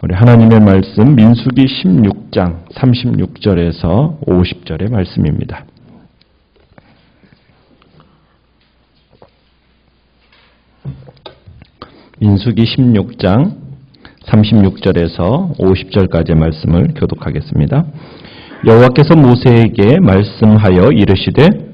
우리 하나님의 말씀 민수기 16장 36절에서 50절의 말씀입니다. 민수기 16장 36절에서 50절까지의 말씀을 교독하겠습니다. 여호와께서 모세에게 말씀하여 이르시되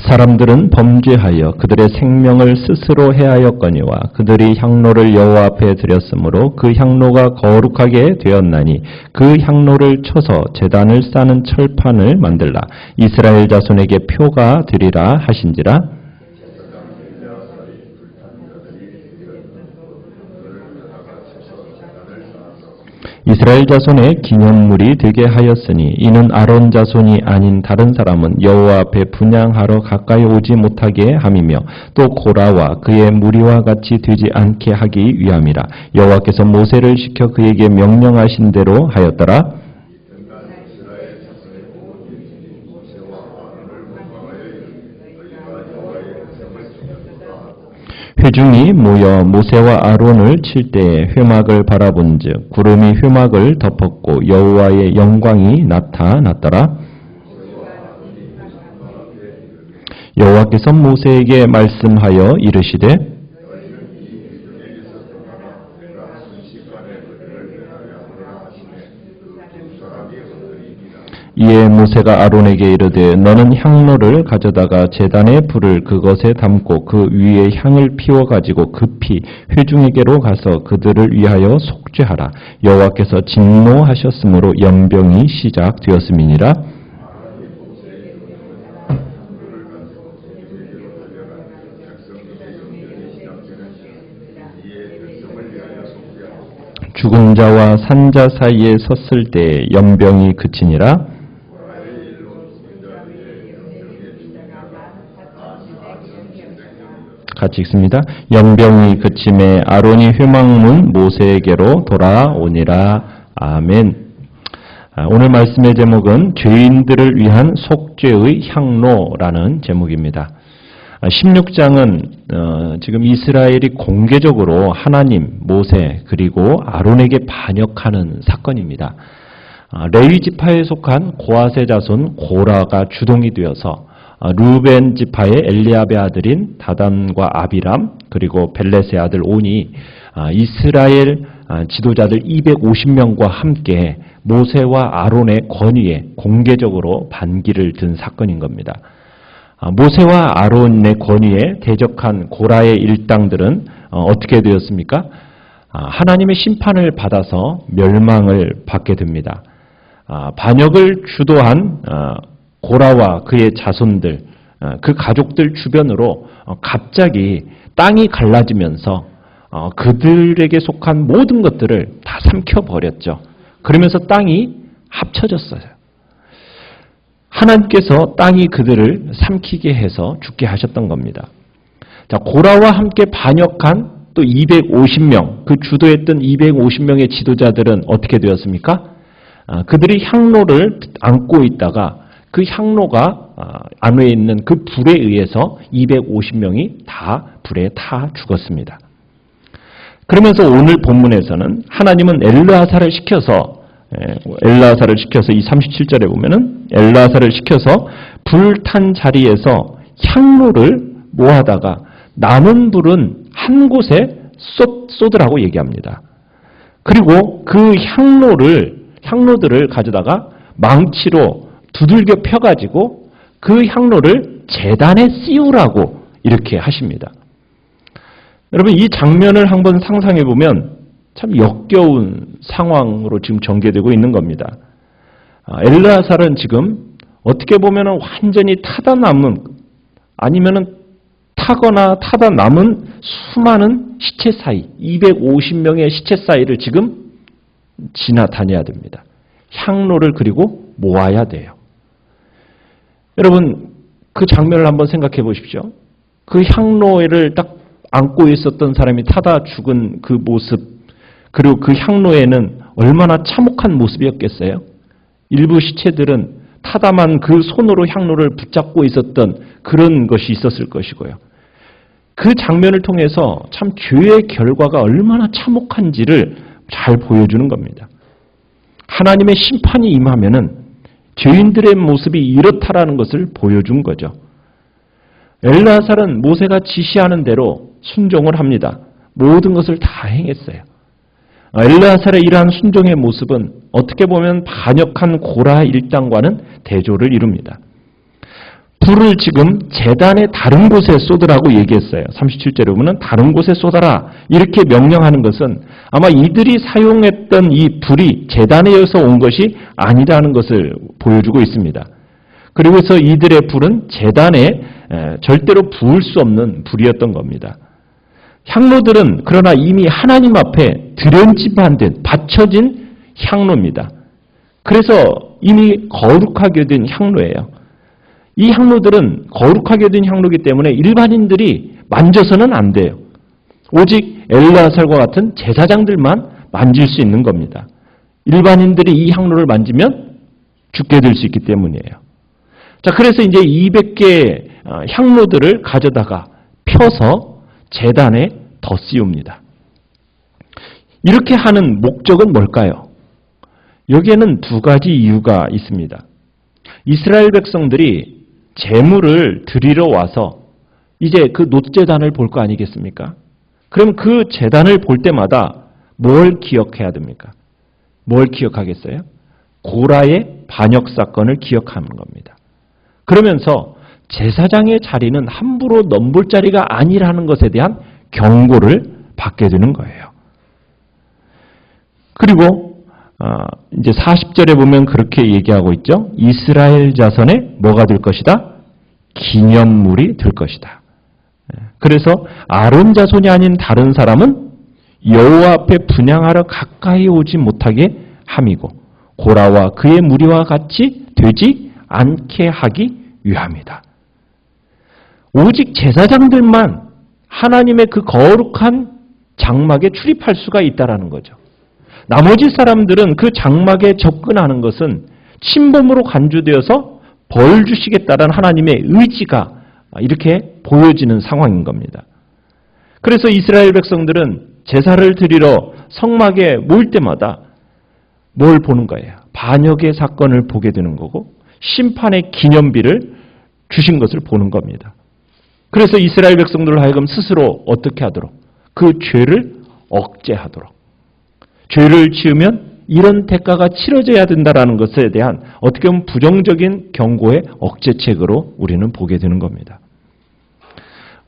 사람들은 범죄하여 그들의 생명을 스스로 해하였거니와 그들이 향로를 여호와 앞에 드렸으므로 그 향로가 거룩하게 되었나니 그 향로를 쳐서 제단을 싸는 철판을 만들라. 이스라엘 자손에게 표가 되리라 하신지라. 이스라엘 자손의 기념물이 되게 하였으니 이는 아론 자손이 아닌 다른 사람은 여호와 앞에 분향하러 가까이 오지 못하게 함이며 또 고라와 그의 무리와 같이 되지 않게 하기 위함이라. 여호와께서 모세를 시켜 그에게 명령하신 대로 하였더라. 회중이 모여 모세와 아론을 칠 때에 회막을 바라본즉 구름이 회막을 덮었고 여호와의 영광이 나타났더라. 여호와께서 모세에게 말씀하여 이르시되 이에 모세가 아론에게 이르되 너는 향로를 가져다가 제단의 불을 그것에 담고 그 위에 향을 피워 가지고 급히 회중에게로 가서 그들을 위하여 속죄하라. 여호와께서 진노하셨으므로 연병이 시작되었음이니라. 죽은 자와 산 자 사이에 섰을 때 연병이 그치니라. 같이 읽습니다. 연병이 그침에 아론이 회막문 모세에게로 돌아오니라. 아멘. 오늘 말씀의 제목은 죄인들을 위한 속죄의 향로라는 제목입니다. 16장은 지금 이스라엘이 공개적으로 하나님, 모세 그리고 아론에게 반역하는 사건입니다. 레위 지파에 속한 고핫의 자손 고라가 주동이 되어서 루벤 지파의 엘리압의 아들인 다단과 아비람 그리고 벨렛의 아들 온이 이스라엘 지도자들 250명과 함께 모세와 아론의 권위에 공개적으로 반기를 든 사건인 겁니다. 모세와 아론의 권위에 대적한 고라의 일당들은 어떻게 되었습니까? 하나님의 심판을 받아서 멸망을 받게 됩니다. 반역을 주도한 고라와 그의 자손들, 그 가족들 주변으로 갑자기 땅이 갈라지면서 그들에게 속한 모든 것들을 다 삼켜버렸죠. 그러면서 땅이 합쳐졌어요. 하나님께서 땅이 그들을 삼키게 해서 죽게 하셨던 겁니다. 자, 고라와 함께 반역한 또 250명, 그 주도했던 250명의 지도자들은 어떻게 되었습니까? 그들이 향로를 안고 있다가 그 향로가 안에 있는 그 불에 의해서 250명이 다 불에 타 죽었습니다. 그러면서 오늘 본문에서는 하나님은 엘르아사를 시켜서 이 37절에 보면은 엘르아사를 시켜서 불탄 자리에서 향로를 모아다가 남은 불은 한 곳에 쏟으라고 얘기합니다. 그리고 그 향로들을 가져다가 망치로 두들겨 펴가지고 그 향로를 제단에 씌우라고 이렇게 하십니다. 여러분 이 장면을 한번 상상해 보면 참 역겨운 상황으로 지금 전개되고 있는 겁니다. 엘르아살은 지금 어떻게 보면 완전히 타다 남은 아니면은 타거나 타다 남은 수많은 시체 사이 250명의 시체 사이를 지금 지나다녀야 됩니다. 향로를 그리고 모아야 돼요. 여러분 그 장면을 한번 생각해 보십시오. 그 향로를 딱 안고 있었던 사람이 타다 죽은 그 모습 그리고 그 향로에는 얼마나 참혹한 모습이었겠어요? 일부 시체들은 타담한 그 손으로 향로를 붙잡고 있었던 그런 것이 있었을 것이고요. 그 장면을 통해서 참 죄의 결과가 얼마나 참혹한지를 잘 보여주는 겁니다. 하나님의 심판이 임하면은 죄인들의 모습이 이렇다라는 것을 보여준 거죠. 엘르아살은 모세가 지시하는 대로 순종을 합니다. 모든 것을 다 행했어요. 엘르아살의 이러한 순종의 모습은 어떻게 보면 반역한 고라 일당과는 대조를 이룹니다. 불을 지금 제단의 다른 곳에 쏟으라고 얘기했어요. 37절에 보면 다른 곳에 쏟아라 이렇게 명령하는 것은 아마 이들이 사용했던 이 불이 제단에서 온 것이 아니라는 것을 보여주고 있습니다. 그리고서 이들의 불은 제단에 절대로 부을 수 없는 불이었던 겁니다. 향로들은 그러나 이미 하나님 앞에 드련집한 바쳐진 향로입니다. 그래서 이미 거룩하게 된 향로예요. 이 향로들은 거룩하게 된 향로이기 때문에 일반인들이 만져서는 안 돼요. 오직 엘르아살과 같은 제사장들만 만질 수 있는 겁니다. 일반인들이 이 향로를 만지면 죽게 될 수 있기 때문이에요. 자, 그래서 이제 200개의 향로들을 가져다가 펴서 제단에 덧씌웁니다. 이렇게 하는 목적은 뭘까요? 여기에는 두 가지 이유가 있습니다. 이스라엘 백성들이 제물을 드리러 와서 이제 그 놋제단을 볼 거 아니겠습니까? 그럼 그 제단을 볼 때마다 뭘 기억해야 됩니까? 뭘 기억하겠어요? 고라의 반역 사건을 기억하는 겁니다. 그러면서 제사장의 자리는 함부로 넘볼 자리가 아니라는 것에 대한 경고를 받게 되는 거예요. 그리고 이제 40절에 보면 그렇게 얘기하고 있죠. 이스라엘 자손에 뭐가 될 것이다? 기념물이 될 것이다. 그래서 아론 자손이 아닌 다른 사람은 여호와 앞에 분향하러 가까이 오지 못하게 함이고 고라와 그의 무리와 같이 되지 않게 하기 위함이다. 오직 제사장들만 하나님의 그 거룩한 장막에 출입할 수가 있다라는 거죠. 나머지 사람들은 그 장막에 접근하는 것은 침범으로 간주되어서 벌 주시겠다라는 하나님의 의지가 이렇게 보여지는 상황인 겁니다. 그래서 이스라엘 백성들은 제사를 드리러 성막에 모일 때마다 뭘 보는 거예요? 반역의 사건을 보게 되는 거고 심판의 기념비를 주신 것을 보는 겁니다. 그래서 이스라엘 백성들을 하여금 스스로 어떻게 하도록? 그 죄를 억제하도록. 죄를 지으면 이런 대가가 치러져야 된다는 것에 대한 어떻게 보면 부정적인 경고의 억제책으로 우리는 보게 되는 겁니다.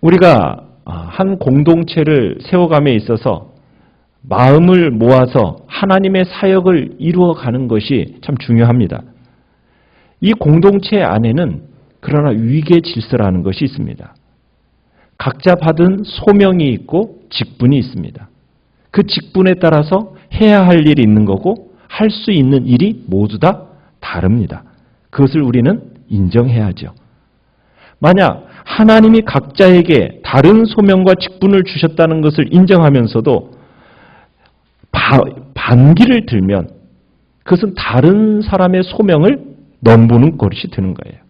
우리가 한 공동체를 세워감에 있어서 마음을 모아서 하나님의 사역을 이루어가는 것이 참 중요합니다. 이 공동체 안에는 그러나 위계 질서라는 것이 있습니다. 각자 받은 소명이 있고 직분이 있습니다. 그 직분에 따라서 해야 할 일이 있는 거고 할 수 있는 일이 모두 다 다릅니다. 그것을 우리는 인정해야죠. 만약 하나님이 각자에게 다른 소명과 직분을 주셨다는 것을 인정하면서도 반기를 들면 그것은 다른 사람의 소명을 넘보는 것이 되는 거예요.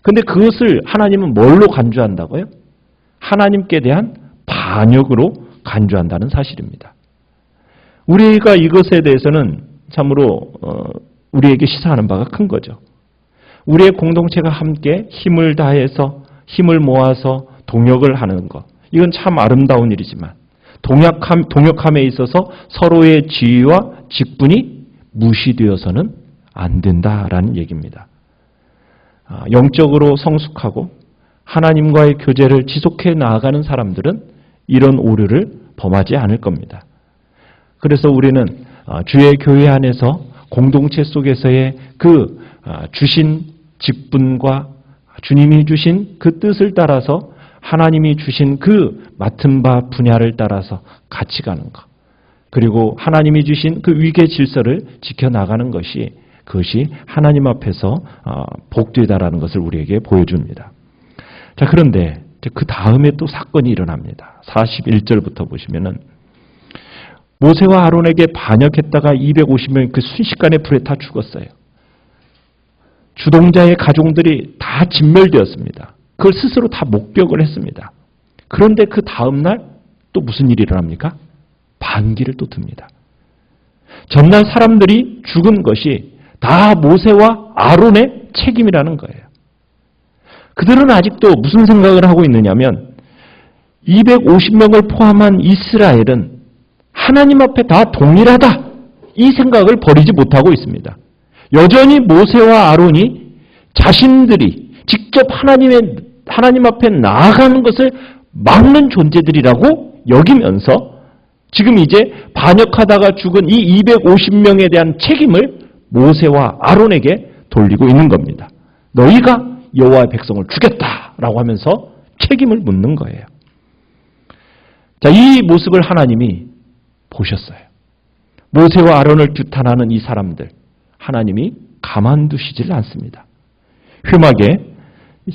그런데 그것을 하나님은 뭘로 간주한다고요? 하나님께 대한 반역으로 간주한다는 사실입니다. 우리가 이것에 대해서는 참으로 우리에게 시사하는 바가 큰 거죠. 우리의 공동체가 함께 힘을 다해서 힘을 모아서 동역을 하는 것. 이건 참 아름다운 일이지만 동역함에 있어서 서로의 지위와 직분이 무시되어서는 안 된다라는 얘기입니다. 영적으로 성숙하고 하나님과의 교제를 지속해 나아가는 사람들은 이런 오류를 범하지 않을 겁니다. 그래서 우리는 주의 교회 안에서 공동체 속에서의 그 주신 직분과 주님이 주신 그 뜻을 따라서 하나님이 주신 그 맡은 바 분야를 따라서 같이 가는 것. 그리고 하나님이 주신 그 위계 질서를 지켜나가는 것이 그것이 하나님 앞에서 복되다라는 것을 우리에게 보여줍니다. 자, 그런데 그 다음에 또 사건이 일어납니다. 41절부터 보시면은 모세와 아론에게 반역했다가 250명이 그 순식간에 불에 타 죽었어요. 주동자의 가족들이 다 진멸되었습니다. 그걸 스스로 다 목격을 했습니다. 그런데 그 다음날 또 무슨 일이 일어납니까? 반기를 또 듭니다. 전날 사람들이 죽은 것이 다 모세와 아론의 책임이라는 거예요. 그들은 아직도 무슨 생각을 하고 있느냐면 250명을 포함한 이스라엘은 하나님 앞에 다 동일하다. 이 생각을 버리지 못하고 있습니다. 여전히 모세와 아론이 자신들이 직접 하나님 앞에 나아가는 것을 막는 존재들이라고 여기면서 지금 이제 반역하다가 죽은 이 250명에 대한 책임을 모세와 아론에게 돌리고 있는 겁니다. 너희가 여호와의 백성을 죽였다라고 하면서 책임을 묻는 거예요. 자, 이 모습을 하나님이 보셨어요. 모세와 아론을 규탄하는 이 사람들, 하나님이 가만두시질 않습니다. 휘막에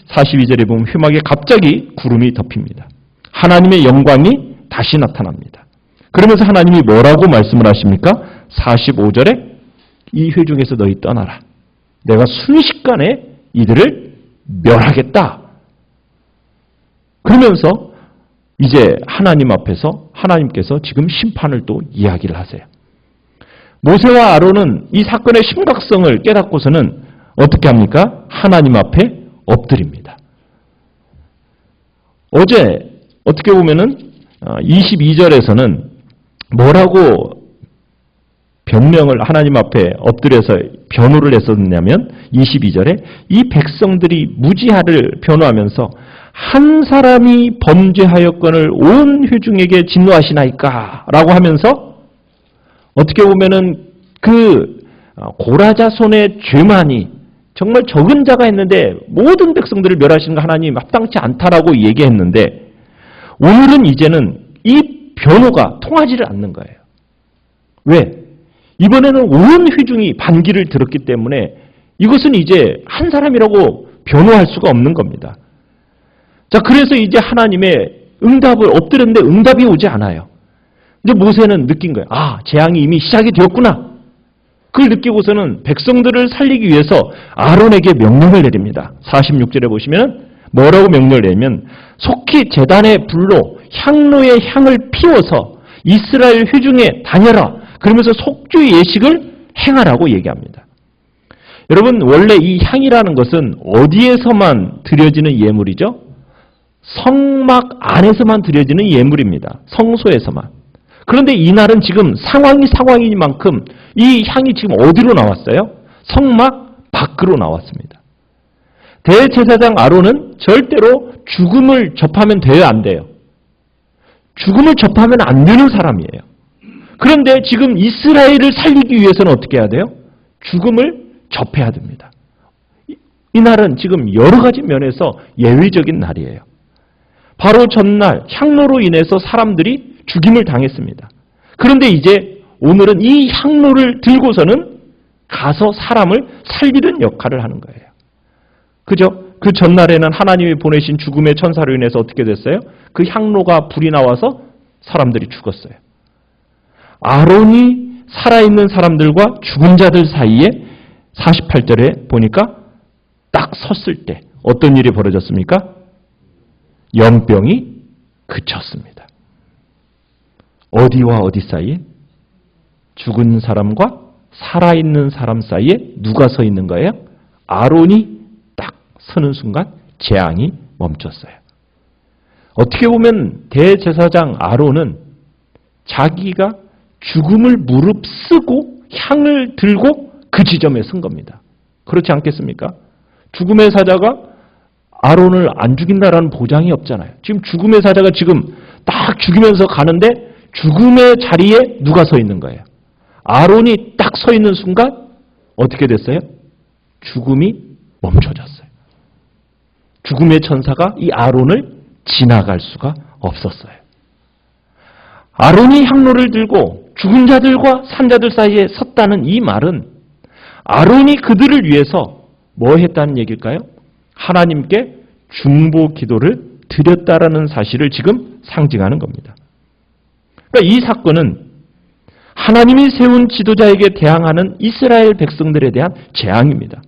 42절에 보면 휘막에 갑자기 구름이 덮입니다. 하나님의 영광이 다시 나타납니다. 그러면서 하나님이 뭐라고 말씀을 하십니까? 45절에 이 회중에서 너희 떠나라. 내가 순식간에 이들을 멸하겠다. 그러면서 이제 하나님 앞에서 하나님께서 지금 심판을 또 이야기를 하세요. 모세와 아론은 이 사건의 심각성을 깨닫고서는 어떻게 합니까? 하나님 앞에 엎드립니다. 어제 어떻게 보면은 22절에서는 뭐라고 변명을 하나님 앞에 엎드려서 변호를 했었냐면 22절에 이 백성들이 무지하를 변호하면서 한 사람이 범죄하였건을 온 회중에게 진노하시나이까 라고 하면서 어떻게 보면은 그 고라자손의 죄만이 정말 적은 자가 했는데 모든 백성들을 멸하시는 거 하나님 합당치 않다라고 얘기했는데 오늘은 이제는 이 변호가 통하지를 않는 거예요. 왜? 이번에는 온 회중이 반기를 들었기 때문에 이것은 이제 한 사람이라고 변호할 수가 없는 겁니다. 자, 그래서 이제 하나님의 응답을 엎드렸는데 응답이 오지 않아요. 근데 모세는 느낀 거예요. 아, 재앙이 이미 시작이 되었구나. 그걸 느끼고서는 백성들을 살리기 위해서 아론에게 명령을 내립니다. 46절에 보시면 뭐라고 명령을 내면 속히 제단의 불로 향로의 향을 피워서 이스라엘 회중에 다녀라. 그러면서 속죄 예식을 행하라고 얘기합니다. 여러분, 원래 이 향이라는 것은 어디에서만 드려지는 예물이죠? 성막 안에서만 드려지는 예물입니다. 성소에서만. 그런데 이날은 지금 상황이니만큼 이 향이 지금 어디로 나왔어요? 성막 밖으로 나왔습니다. 대제사장 아론은 절대로 죽음을 접하면 돼요, 안 돼요? 죽음을 접하면 안 되는 사람이에요. 그런데 지금 이스라엘을 살리기 위해서는 어떻게 해야 돼요? 죽음을 접해야 됩니다. 이날은 지금 여러 가지 면에서 예외적인 날이에요. 바로 전날 향로로 인해서 사람들이 죽임을 당했습니다. 그런데 이제 오늘은 이 향로를 들고서는 가서 사람을 살리는 역할을 하는 거예요. 그죠? 그 전날에는 하나님이 보내신 죽음의 천사로 인해서 어떻게 됐어요? 그 향로가 불이 나와서 사람들이 죽었어요. 아론이 살아있는 사람들과 죽은 자들 사이에 48절에 보니까 딱 섰을 때 어떤 일이 벌어졌습니까? 연병이 그쳤습니다. 어디와 어디 사이에? 죽은 사람과 살아있는 사람 사이에 누가 서 있는 거예요? 아론이 딱 서는 순간 재앙이 멈췄어요. 어떻게 보면 대제사장 아론은 자기가 죽음을 무릅쓰고 향을 들고 그 지점에 선 겁니다. 그렇지 않겠습니까? 죽음의 사자가 아론을 안 죽인다라는 보장이 없잖아요. 지금 죽음의 사자가 지금 딱 죽이면서 가는데 죽음의 자리에 누가 서 있는 거예요? 아론이 딱 서 있는 순간 어떻게 됐어요? 죽음이 멈춰졌어요. 죽음의 천사가 이 아론을 지나갈 수가 없었어요. 아론이 향로를 들고 죽은 자들과 산 자들 사이에 섰다는 이 말은 아론이 그들을 위해서 뭐 했다는 얘기일까요? 하나님께 중보 기도를 드렸다라는 사실을 지금 상징하는 겁니다. 그러니까 이 사건은 하나님이 세운 지도자에게 대항하는 이스라엘 백성들에 대한 재앙입니다.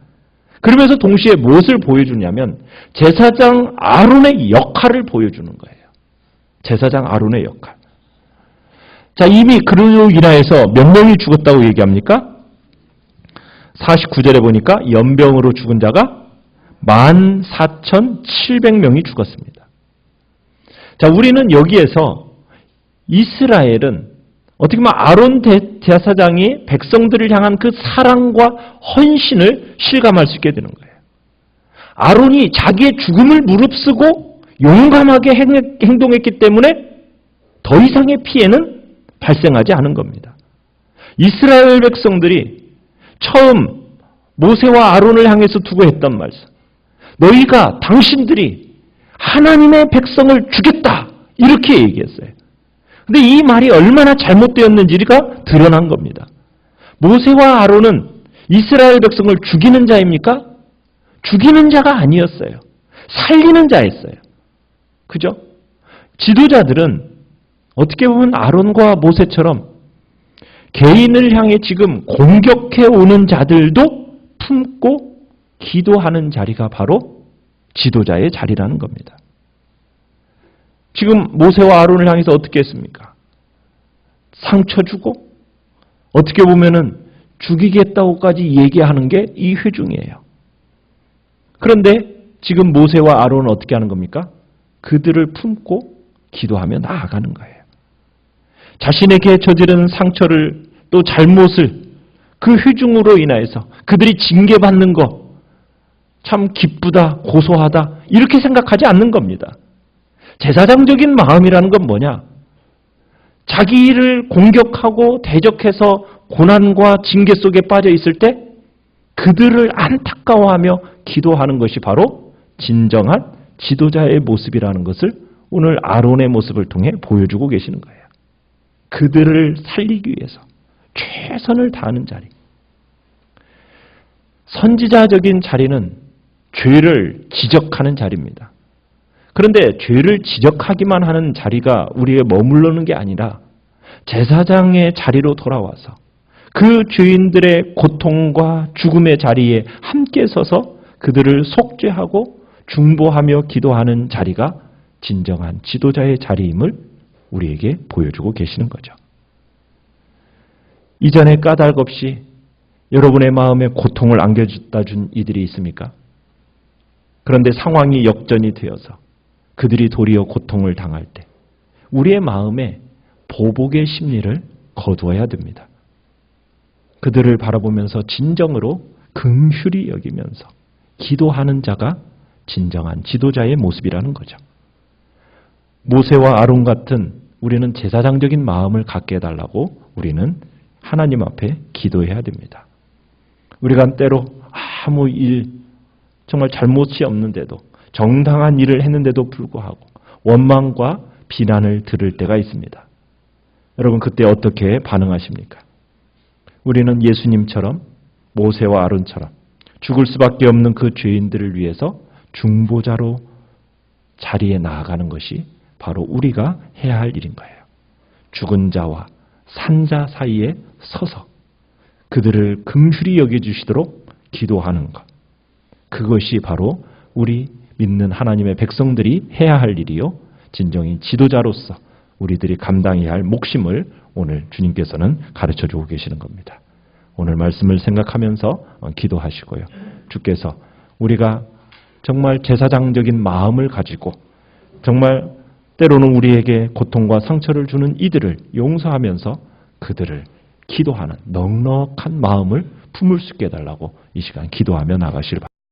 그러면서 동시에 무엇을 보여주냐면 제사장 아론의 역할을 보여주는 거예요. 제사장 아론의 역할. 자, 이미 그로 인하여서 몇 명이 죽었다고 얘기합니까? 49절에 보니까 연병으로 죽은 자가 14,700명이 죽었습니다. 자, 우리는 여기에서 이스라엘은 어떻게 보면 아론 대제사장이 백성들을 향한 그 사랑과 헌신을 실감할 수 있게 되는 거예요. 아론이 자기의 죽음을 무릅쓰고 용감하게 행동했기 때문에 더 이상의 피해는 발생하지 않은 겁니다. 이스라엘 백성들이 처음 모세와 아론을 향해서 두고 했던 말씀, 너희가 당신들이 하나님의 백성을 죽였다 이렇게 얘기했어요. 근데 이 말이 얼마나 잘못되었는지가 드러난 겁니다. 모세와 아론은 이스라엘 백성을 죽이는 자입니까? 죽이는 자가 아니었어요. 살리는 자였어요. 그죠? 지도자들은 어떻게 보면 아론과 모세처럼 개인을 향해 지금 공격해 오는 자들도 품고 기도하는 자리가 바로 지도자의 자리라는 겁니다. 지금 모세와 아론을 향해서 어떻게 했습니까? 상처 주고 어떻게 보면은 죽이겠다고까지 얘기하는 게 이 회중이에요. 그런데 지금 모세와 아론은 어떻게 하는 겁니까? 그들을 품고 기도하며 나아가는 거예요. 자신에게 저지른 상처를 또 잘못을 그 회중으로 인하여서 그들이 징계받는 거 참 기쁘다, 고소하다 이렇게 생각하지 않는 겁니다. 제사장적인 마음이라는 건 뭐냐? 자기를 공격하고 대적해서 고난과 징계 속에 빠져 있을 때 그들을 안타까워하며 기도하는 것이 바로 진정한 지도자의 모습이라는 것을 오늘 아론의 모습을 통해 보여주고 계시는 거예요. 그들을 살리기 위해서 최선을 다하는 자리. 선지자적인 자리는 죄를 지적하는 자리입니다. 그런데 죄를 지적하기만 하는 자리가 우리의 머무르는 게 아니라 제사장의 자리로 돌아와서 그 죄인들의 고통과 죽음의 자리에 함께 서서 그들을 속죄하고 중보하며 기도하는 자리가 진정한 지도자의 자리임을 우리에게 보여주고 계시는 거죠. 이전에 까닭 없이 여러분의 마음에 고통을 안겨다 준 이들이 있습니까? 그런데 상황이 역전이 되어서 그들이 도리어 고통을 당할 때 우리의 마음에 보복의 심리를 거두어야 됩니다. 그들을 바라보면서 진정으로 긍휼히 여기면서 기도하는 자가 진정한 지도자의 모습이라는 거죠. 모세와 아론 같은 우리는 제사장적인 마음을 갖게 해달라고 우리는 하나님 앞에 기도해야 됩니다. 우리가 때로 아무 일, 정말 잘못이 없는데도 정당한 일을 했는데도 불구하고 원망과 비난을 들을 때가 있습니다. 여러분 그때 어떻게 반응하십니까? 우리는 예수님처럼 모세와 아론처럼 죽을 수밖에 없는 그 죄인들을 위해서 중보자로 자리에 나아가는 것이 바로 우리가 해야 할 일인 거예요. 죽은 자와 산 자 사이에 서서 그들을 긍휼히 여겨주시도록 기도하는 것. 그것이 바로 우리 믿는 하나님의 백성들이 해야 할 일이요. 진정인 지도자로서 우리들이 감당해야 할 몫임을 오늘 주님께서는 가르쳐주고 계시는 겁니다. 오늘 말씀을 생각하면서 기도하시고요. 주께서 우리가 정말 제사장적인 마음을 가지고 정말 때로는 우리에게 고통과 상처를 주는 이들을 용서하면서 그들을 기도하는 넉넉한 마음을 품을 수 있게 해달라고 이 시간 기도하며 나가시길 바랍니다.